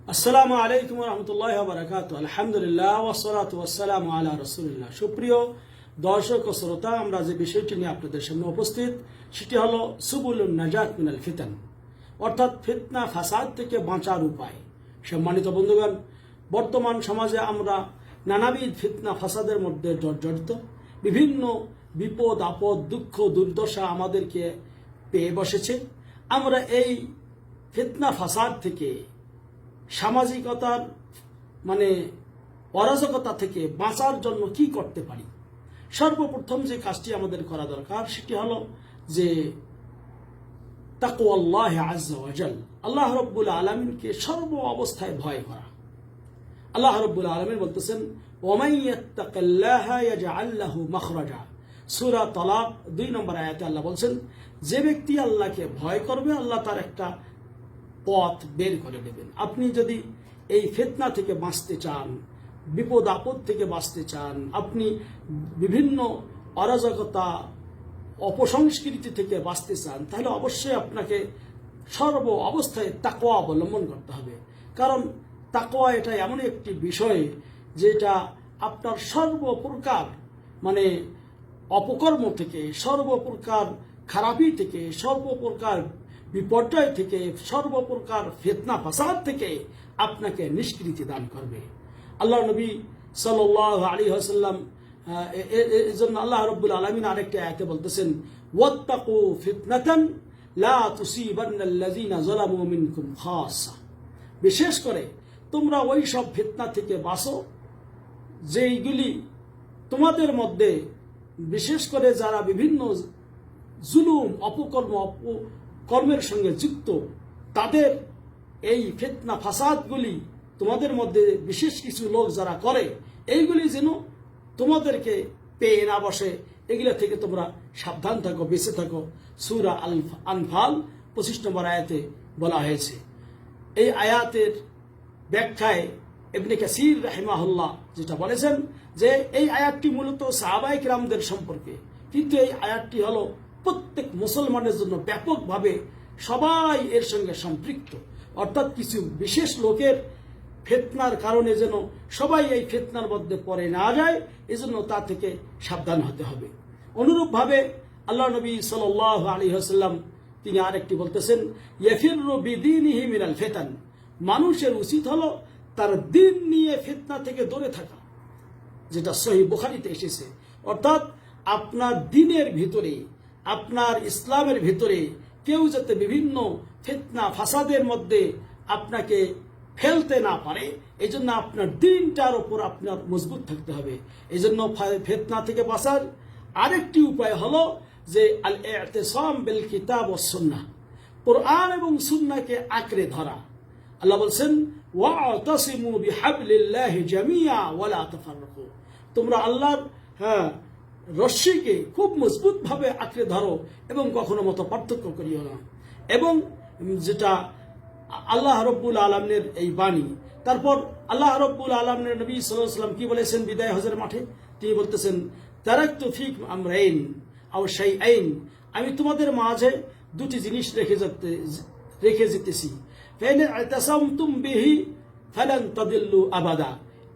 আসসালামু আলাইকুম রহমতুল্লাহ বারাকাত। আলহামদুলিল্লাহ ওয়াসসালাতু ওয়াসসালামু আলা রাসূলিল্লাহ। সুপ্রিয় দর্শক ও শ্রোতা, আমরা যে বিষয়টি নিয়ে আপনাদের সামনে উপস্থিত সেটি হলো সুবুলুন নাজাত মিনাল ফিতান, অর্থাৎ ফিতনা ফাসাদ থেকে বাঁচার উপায়। সম্মানিত বন্ধুগণ, বর্তমান সমাজে আমরা নানাবিধ ফিতনা ফাসাদের মধ্যে জর্জরিত। বিভিন্ন বিপদ আপদ দুঃখ দুর্দশা আমাদেরকে পেয়ে বসেছে। আমরা এই ফিতনা ফাসাদ থেকে, সামাজিকতার অরাজকতা থেকে বাঁচার জন্য কি করতে পারি? সর্বপ্রথম যে কাজটি আমাদের করা দরকার সেটি হলো যে তাকওয়াল্লাহ আযজা ওয়া জাল, আল্লাহ রাব্বুল আলামিনকে সর্ব অবস্থায় ভয় করা। আল্লাহ রাব্বুল আলামিন বলতেছেন, ওয়া মান ইয়াত্তাকিল্লাহা ইয়াজআল লাহু মাখরাজা। সূরা তালাক 2 নম্বর আয়াতে আল্লাহ বলছেন, যে ব্যক্তি আল্লাহকে ভয় করবে আল্লাহ তার একটা পথ বের করে দেবেন। আপনি যদি এই ফিতনা থেকে বাঁচতে চান, বিপদ আপদ থেকে বাঁচতে চান, আপনি বিভিন্ন অরাজকতা অপসংস্কৃতি থেকে বাঁচতে চান, তাহলে অবশ্যই আপনাকে সর্ব অবস্থায় তাকওয়া অবলম্বন করতে হবে। কারণ তাকওয়া এটা এমন একটি বিষয় যেটা আপনার সর্বপ্রকার অপকর্ম থেকে, সর্বপ্রকার খারাপি থেকে, সর্বপ্রকার বিপর্যয় থেকে, সর্বপ্রকার ফিতনা ফাসাদ থেকে আপনাকে নিষ্কৃতি দান করবে। আল্লাহ নবী সাল্লাল্লাহু আলাইহি ওয়াসাল্লাম এর জন্য আল্লাহ রাব্বুল আলামিন আরেকটি আয়াতে বলতেছেন, ওয়াত্তাকু ফিতনাতান লা তুসিবান্নাল্লাযিনা যালামু মিনকুম খাসা। বিশেষ করে তোমরা ওই সব ফিতনা থেকে বাঁচো যেইগুলি তোমাদের মধ্যে, বিশেষ করে যারা বিভিন্ন জুলুম কর্মের সঙ্গে যুক্ত, তাদের এই ফিতনা ফাসাদগুলি তোমাদের মধ্যে বিশেষ কিছু লোক যারা করে, এইগুলি যেন তোমাদেরকে পেয়ে না বসে, এগুলো থেকে তোমরা সাবধান থাকো, বেঁচে থাকো। সূরা আল আনফাল 25 নম্বর আয়াতে বলা হয়েছে। এই আয়াতের ব্যাখ্যায় ইবনে কাসির রাহিমাহুল্লাহ যেটা বলেছেন যে এই আয়াতটি মূলত সাহাবায়ে কিরামদের সম্পর্কে, কিন্তু এই আয়াতটি হলো প্রত্যেক মুসলমানের জন্য ব্যাপকভাবে সবাই এর সঙ্গে সম্পৃক্ত। অর্থাৎ কিছু বিশেষ লোকের ফিতনার কারণে যেন সবাই এই ফিতনার মধ্যে পড়ে না যায়, এজন্য তা থেকে সাবধান হতে হবে। অনুরূপভাবে আল্লাহ নবী সাল্লাল্লাহু আলাইহি ওয়াসাল্লাম তিনি আরেকটি বলতেছেন, ইয়াফিরু বিদীনিহি মিনাল ফিতান। মানুষের উচিত হলো তার দিন নিয়ে ফিতনা থেকে দূরে থাকা, যেটা সহিহ বুখারীতে এসেছে। অর্থাৎ আপনার দিনের ভিতরে, আপনার ইসলামের ভিতরে কেউ যাতে বিভিন্ন ফিতনা ফাসাদের মধ্যে আপনাকে ফেলতে না পারে, এই জন্য আপনার দিনটার উপর আপনার মজবুত থাকতে হবে। এই জন্য ফিতনা থেকে বাঁচার আরেকটি উপায় হলো যে আল ইতিসাম বিল কিতাব ওয়াস সুন্নাহ, কোরআন এবং সুন্নাহকে আঁকড়ে ধরা। আল্লাহ বলছেন, ওয়াতাসিমু বিহাবলিল্লাহি জামিয়া ওয়ালা তাফাররাকু। তোমরা আল্লাহর রশ্মিকে খুব মজবুত ভাবে আঁকড়ে ধরো এবং কখনো মত পার্থক্য করিও না। এবং যেটা আল্লাহ রাব্বুল আলামিনের এই বাণী। তারপর আল্লাহ রাব্বুল আলামিনের নবী সাল্লাল্লাহু আলাইহি ওয়াসাল্লাম কি বলেছেন বিদায় হজের মাঠে? তিনি বলতেছেন, তারাকতু ফিকুম আমরাইন আও শাইআইন। আমি তোমাদের মাঝে দুটি জিনিস রেখে যেতেছি। ফাইন ইতাসামতুম বিহি ফালান তাদিল্লু আবাদা।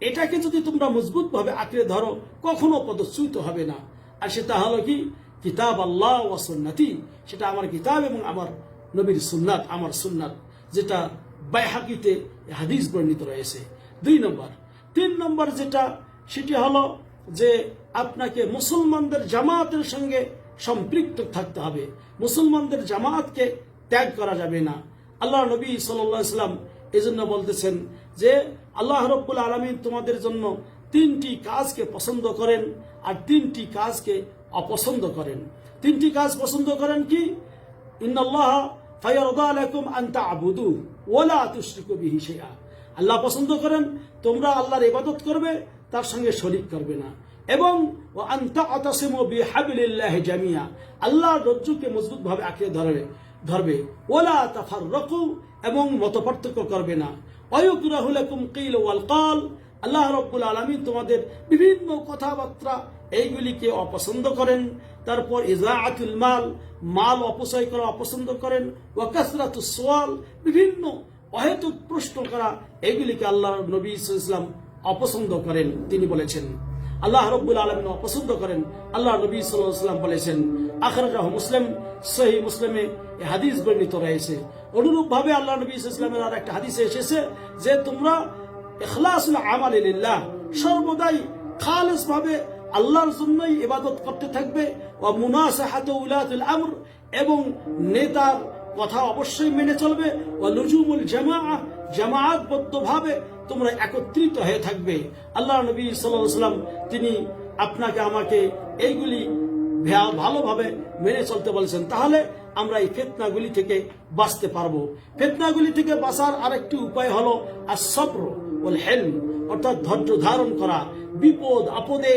এটাকে যদি তোমরা মজবুত ভাবে আঁকড়ে ধরো, কখনো পদচ্যুত হবে না। আর সেটা হলো কি? কিতাব আল্লাহ ওয়া সুন্নতি। সেটা আমার কিতাব এবং আমার নবীর সুন্নাত, আমার সুন্নাত, যেটা বাইহাকিতে হাদিস বর্ণিত রয়েছে। 2 নম্বর। 3 নম্বর যেটা, সেটি হলো যে আপনাকে মুসলমানদের জামাতের সঙ্গে সম্পৃক্ত থাকতে হবে। মুসলমানদের জামাতকে ত্যাগ করা যাবে না। আল্লাহ নবী সাল্লাল্লাহু আলাইহি ওয়াসাল্লাম এজন্য বলতেছেন যে আল্লাহ রাব্বুল আলামিন তোমাদের জন্য 3টি কাজকে পছন্দ করেন আর 3টি কাজকে অপছন্দ করেন। 3টি কাজ পছন্দ করেন কি? ইন্নাল্লাহ ফায়ারদা লাকুম আন তা'বুদু ওয়া লা তুশরিকু বিহি শাইআ। আল্লাহ পছন্দ করেন তোমরা আল্লাহর ইবাদত করবে, তার সঙ্গে শরীক করবে না। এবং ওয়া আন তা'তাসিমু বিহাবলিল্লাহি জামিয়া, আল্লাহর রজ্জুকে মজবুতভাবে আঁকড়ে ধরবে। ওয়ালা তাফাররাকু, এবং মতপার্থক্য করবে না। ওয়ায়ুকরাহু লাকুম কিল ওয়াল কাল, আল্লাহ রাব্বুল আলামিন তোমাদের বিভিন্ন কথাবার্তা এইগুলিকে অপছন্দ করেন। তারপর ইজাআতুল মাল, মাল অপচয় করা অপছন্দ করেন। ওয়া কাসরাতুস সুয়াল, বিভিন্ন অহেতুক প্রশ্ন করা, এগুলিকে আল্লাহ নবী সাল্লাল্লাহু আলাইহি ওয়াসাল্লাম অপছন্দ করেন। তিনি বলেছেন, আল্লাহ রাব্বুল আলামিন অপছন্দ করেন। আল্লাহ নবী সাল্লাল্লাহু আলাইহি ওয়াসাল্লাম বলেছেন, আখরাজাহু মুসলিম, সহিহ মুসলিমে এই হাদিস বর্ণিত রয়েছে। অনুরূপ ভাবে আল্লাহ নবী সাল্লাল্লাহু আলাইহি ওয়াসাল্লামের আর একটা হাদিসে এসেছে যে তোমরা ইখলাসুল আমালি লিল্লাহ, সর্বদাই খালেস ভাবে আল্লাহর জন্যই ইবাদত করতে থাকবে। ওয়া মুনাসাহাতু উলাতুল আমর, এবং নেতার কথা অবশ্যই মেনে চলবে। ওয়া লুজুমুল জামাআহ, জামাআতবদ্ধভাবে তোমরা একত্রিত হয়ে থাকবে। আল্লাহ নবী সাল্লাল্লাহু আলাইহি ওয়াসাল্লাম তিনি আপনাকে আমাকে এইগুলি ভালোভাবে মেনে চলতে বলেছেন। তাহলে আমরা এই ফিতনাগুলি থেকে বাঁচতে পারবো। ফিতনাগুলি থেকে বাঁচার আরেকটি উপায় হলো আস-সবর ওয়াল হিলম, অর্থাৎ ধৈর্য ধারণ করা। বিপদ আপদে,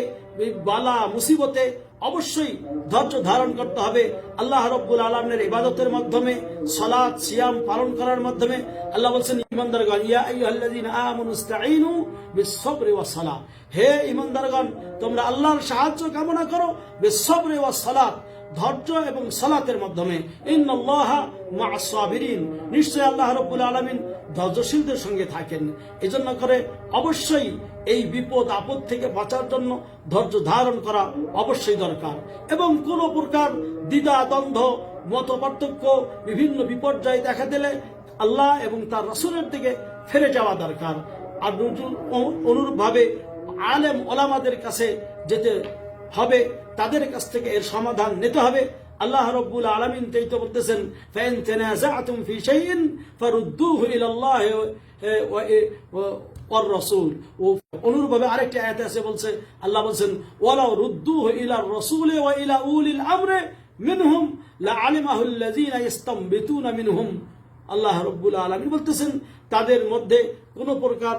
বালা মুসিবতে অবশ্যই ধৈর্য ধারণ করতে হবে। আল্লাহ রাব্বুল আলামিনের ইবাদতের মাধ্যমে, সালাত সিয়াম পালন করার মাধ্যমে আল্লাহ বলেছেন, ঈমানদারগণ, ইয়া আইয়ুহাল্লাযীনা আমানু ইসতাঈনু বিস-সাবরি ওয়াস-সালাত, হে ঈমানদারগণ তোমরা আল্লাহর সাহায্য কামনা করো বিস-সাবরি ওয়াস-সালাত, ধৈর্য এবং সালাতের মাধ্যমে। ইন্নাল্লাহা মা'আস সাবিরিন, নিশ্চয় আল্লাহ রাব্বুল আলামিন ধৈর্যশীলদের সঙ্গে থাকেন। এজন্য করে অবশ্যই এই বিপদ আপদ থেকে বাঁচার জন্য ধৈর্য ধারণ করা অবশ্যই দরকার। এবং কোন প্রকার দ্বিধা দ্বন্দ্ব, মত পার্থক্য, বিভিন্ন বিপর্যয় দেখা দিলে আল্লাহ এবং তার রাসূলের দিকে ফিরে যাওয়া দরকার। আর অনুরূপভাবে আলেম ওলামাদের কাছে যেতে হবে, তাদের কাছ থেকে এর সমাধান নিতে হবে। আল্লাহ রাব্বুল আলামিন তাই তো বলতেছেন, ফাইন তানাযাআতুম ফি শাইইন ফারুদ্দুহু ইলাল্লাহি ওয়ার রাসূল। ও অনুরূপভাবে আরেকটি আয়াতে আছে, বলছে আল্লাহ বলছেন, ওয়ালাউ রুদ্দুহু ইলার রাসূলি ওয়া ইলা উলিল আমরি মিনহুম লাআলিমাহু আল্লাযীনা ইস্তামবিতুনা মিনহুম। আল্লাহ রাব্বুল আলামিন বলতেছেন, তাদের মধ্যে কোন প্রকার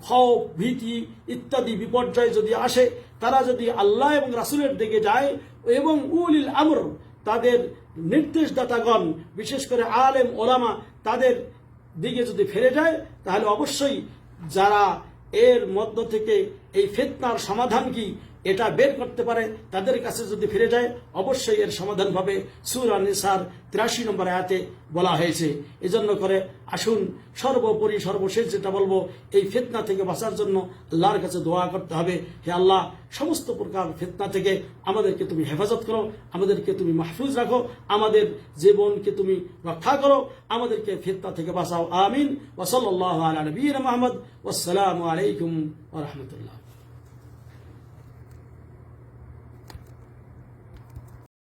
খৌফ, ভীতি ইত্যাদি বিপর্যয় যদি আসে, তারা যদি আল্লাহ এবং রাসূলের দিকে যায় এবং উলিল আমর, তাদের নির্দেশদাতাগণ, বিশেষ করে আলেম ওলামা, তাদের দিকে যদি ফিরে যায়, তাহলে অবশ্যই যারা এর মধ্য থেকে এই ফিতনার সমাধান কি এটা বের করতে পারে, তাদের কাছে যদি ফিরে যায় অবশ্যই এর সমাধান পাবে। সূরা নিসার 83 নম্বর আয়াতে বলা হয়েছে। এজন্য করে আসুন সর্বোপরি সর্বশেষ যেটা বলবো, এই ফিতনা থেকে বাঁচার জন্য আল্লাহর কাছে দোয়া করতে হবে, হে আল্লাহ সমস্ত প্রকার ফিতনা থেকে আমাদেরকে তুমি হেফাজত করো, আমাদেরকে তুমি মাহফুজ রাখো, আমাদের জীবনকে তুমি রক্ষা করো, আমাদেরকে ফিতনা থেকে বাঁচাও। আমিন। ওয়া সাল্লাল্লাহু আলা নবিয়িনা মুহাম্মদ। ওয়াসসালামু আলাইকুম ওয়া রাহমাতুল্লাহ।